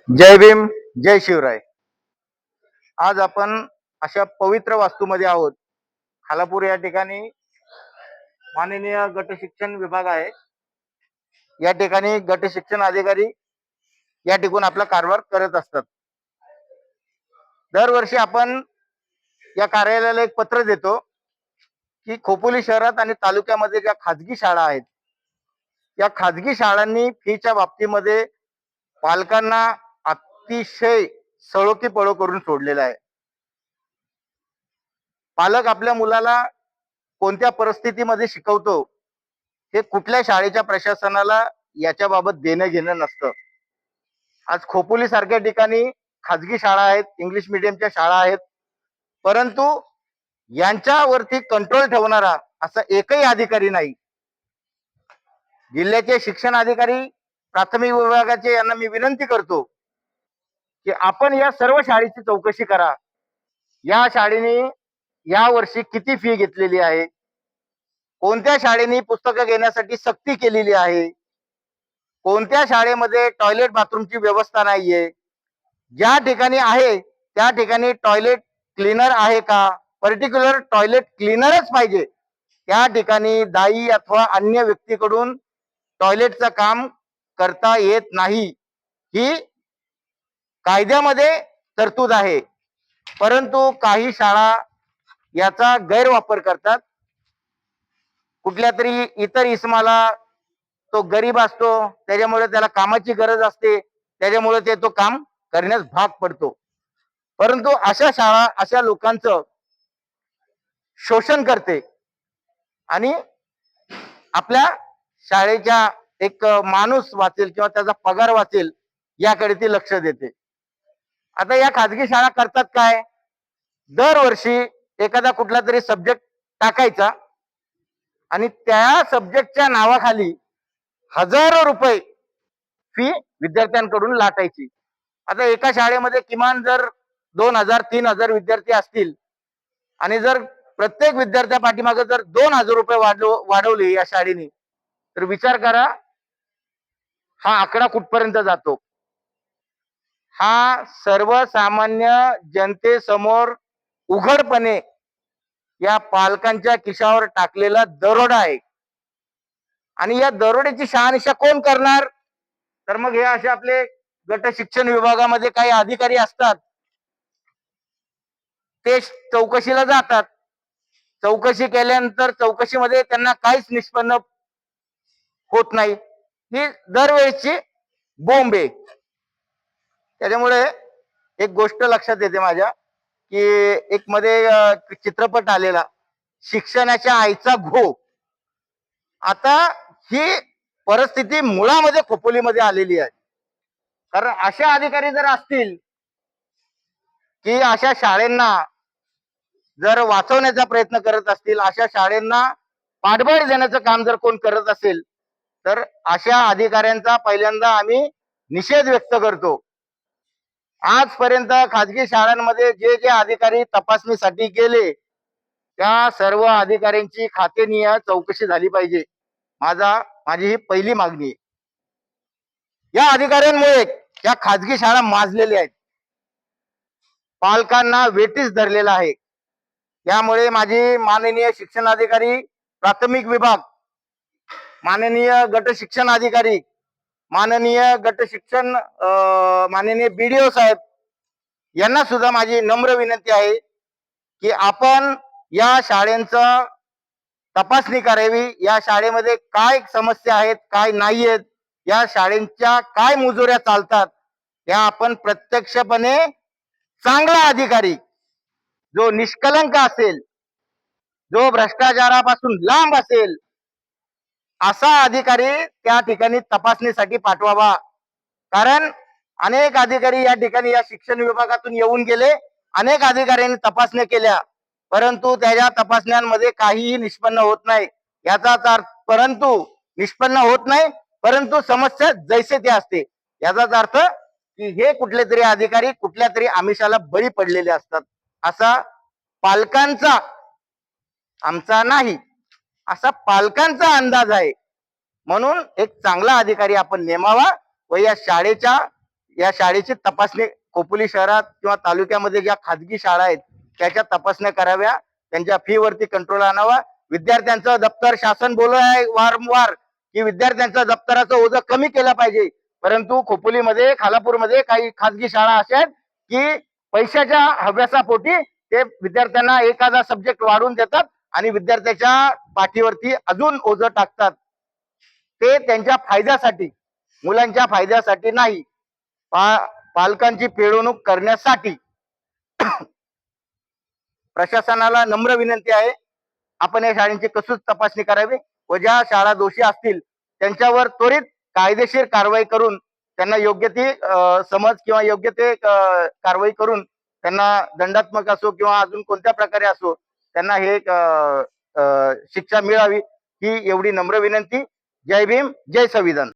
जय भीम, जय शिवराय. आज आपण अशा पवित्र वास्तूमध्ये आहोत. खालापूर या ठिकाणी माननीय गट शिक्षण विभाग आहे. या ठिकाणी गट शिक्षण अधिकारी या ठिकाणी आपला कारभार करत असतात. दरवर्षी आपण या कार्यालयाला एक पत्र देतो की खोपोली शहरात आणि तालुक्यामध्ये ज्या खाजगी शाळा आहेत, या खाजगी शाळांनी फीच्या बाबतीमध्ये पालकांना अतिशय सळो की पळो करून सोडलेला आहे. पालक आपल्या मुलाला कोणत्या परिस्थितीमध्ये शिकवतो हे कुठल्या शाळेच्या प्रशासनाला याच्याबाबत देणं घेणं नसतं. आज खोपोली सारख्या ठिकाणी खाजगी शाळा आहेत, इंग्लिश मीडियमच्या शाळा आहेत, परंतु यांच्यावरती कंट्रोल ठेवणारा असा एकही अधिकारी नाही. जिल्ह्याचे शिक्षण अधिकारी, प्राथमिक विभागाचे यांना मी विनंती करतो की आपण या सर्व शाळेची चौकशी करा. या शाळेने या वर्षी किती फी घेतलेली आहे, कोणत्या शाळेने पुस्तकं घेण्यासाठी सक्ती केलेली आहे, कोणत्या शाळेमध्ये टॉयलेट बाथरूमची व्यवस्था नाहीये, ज्या ठिकाणी आहे त्या ठिकाणी टॉयलेट क्लीनर आहे का, पर्टिक्युलर टॉयलेट क्लीनरच पाहिजे, त्या ठिकाणी दाई अथवा अन्य व्यक्तीकडून टॉयलेटचं काम करता येत नाही, ही कायद्यामध्ये तरतूद आहे. परंतु काही शाळा याचा गैरवापर करतात. कुठल्या तरी इतर इसमाला, तो गरीब असतो, त्याच्यामुळे त्याला कामाची गरज असते, त्याच्यामुळे ते तो काम करण्यास भाग पडतो. परंतु अशा शाळा अशा लोकांचं शोषण करते आणि आपल्या शाळेच्या एक माणूस वाचेल किंवा त्याचा पगार वाचेल याकडे ती लक्ष देते. आता या खाजगी शाळा करतात काय, दरवर्षी एखादा कुठला तरी सब्जेक्ट टाकायचा आणि त्या सब्जेक्टच्या नावाखाली हजारो रुपये फी विद्यार्थ्यांकडून लाटायची. आता एका शाळेमध्ये किमान जर 2,000-3,000 विद्यार्थी असतील आणि जर प्रत्येक विद्यार्थ्या पाठीमागे जर 2,000 रुपये वाढवले या शाळेने, तर विचार करा हा आकडा कुठपर्यंत जातो. हा सर्वसामान्य जनतेसमोर उघडपणे या पालकांच्या खिशावर टाकलेला दरोडा आहे. आणि या दरोड्याची शहानिशा कोण करणार, तर मग हे असे आपले गट शिक्षण विभागामध्ये काही अधिकारी असतात, ते चौकशीला जातात. चौकशी केल्यानंतर चौकशीमध्ये त्यांना काहीच निष्पन्न होत नाही. ही दरवेळेची बोंब आहे. त्याच्यामुळे एक गोष्ट लक्षात येते माझ्या की एक मध्ये चित्रपट आलेला शिक्षणाच्या आईचा घो. आता ही परिस्थिती मुळामध्ये खोपोलीमध्ये आलेली आहे. कारण अशा अधिकारी जर असतील की अशा शाळेंना जर वाचवण्याचा प्रयत्न करत असतील, अशा शाळेंना पाठबळ देण्याचं काम जर कोण करत असेल, तर अशा अधिकाऱ्यांचा पहिल्यांदा आम्ही निषेध व्यक्त करतो. आजपर्यंत खाजगी शाळांमध्ये जे जे अधिकारी तपासणीसाठी गेले त्या सर्व अधिकाऱ्यांची खातेनिहाय चौकशी झाली पाहिजे. माझी ही पहिली मागणी आहे. या अधिकाऱ्यांमुळे या खाजगी शाळा माजलेल्या आहेत, पालकांना वेठीस धरलेला आहे. यामुळे माझी माननीय शिक्षण अधिकारी प्राथमिक विभाग, माननीय गट शिक्षण अधिकारी, माननीय गट शिक्षण माननीय बीडीओ साहेब यांना सुद्धा माझी नम्र विनंती आहे की आपण या शाळेंचं तपासणी करावी. या शाळेमध्ये काय समस्या आहेत, काय नाही आहेत, या शाळेंच्या काय मुजोऱ्या चालतात, या आपण प्रत्यक्षपणे चांगला अधिकारी जो निष्कलंक असेल, जो भ्रष्टाचारापासून लांब असेल, असा अधिकारी त्या ठिकाणी तपासणीसाठी पाठवावा. कारण अनेक अधिकारी या ठिकाणी या शिक्षण विभागातून येऊन गेले, अनेक अधिकाऱ्यांनी तपासण्या केल्या, परंतु त्याच्या तपासण्यांमध्ये काहीही निष्पन्न होत नाही. याचाच अर्थ परंतु निष्पन्न होत नाही, परंतु समस्या जैसे ते असते. याचाच अर्थ की हे कुठले तरी अधिकारी कुठल्या तरी आमिषाला बळी पडलेले असतात. असा पालकांचा, आमचा नाही, असा पालकांचा अंदाज आहे. म्हणून एक चांगला अधिकारी आपण नेमावा व या शाळेच्या या शाळेची तपासणी खोपोली शहरात किंवा तालुक्यामध्ये ज्या खाजगी शाळा आहेत त्याच्या तपासण्या कराव्या, त्यांच्या फी वरती कंट्रोल आणावा. विद्यार्थ्यांचं दप्तर शासन बोलत आहे वारंवार की विद्यार्थ्यांचं दप्तराचं ओझं कमी केलं पाहिजे, परंतु खोपोलीमध्ये खालापूरमध्ये काही खाजगी शाळा अशा आहेत की पैशाच्या हव्यासापोटी ते विद्यार्थ्यांना एखादा सब्जेक्ट वाढवून देतात आणि विद्यार्थ्याच्या पाठीवरती अजून ओझं टाकतात. ते त्यांच्या फायद्यासाठी, मुलांच्या फायद्यासाठी नाही, पालकांची पिळवणूक करण्यासाठी. प्रशासनाला नम्र विनंती आहे, आपण या शाळेची कसून तपासणी करावी व ज्या शाळा दोषी असतील त्यांच्यावर त्वरित कायदेशीर कारवाई करून त्यांना योग्य ती समज किंवा योग्य ते कारवाई करून त्यांना दंडात्मक असो किंवा अजून कोणत्या प्रकारे असो त्यांना हे शिक्षा मिळावी, ही एवढी नम्र विनंती. जय भीम, जय संविधान.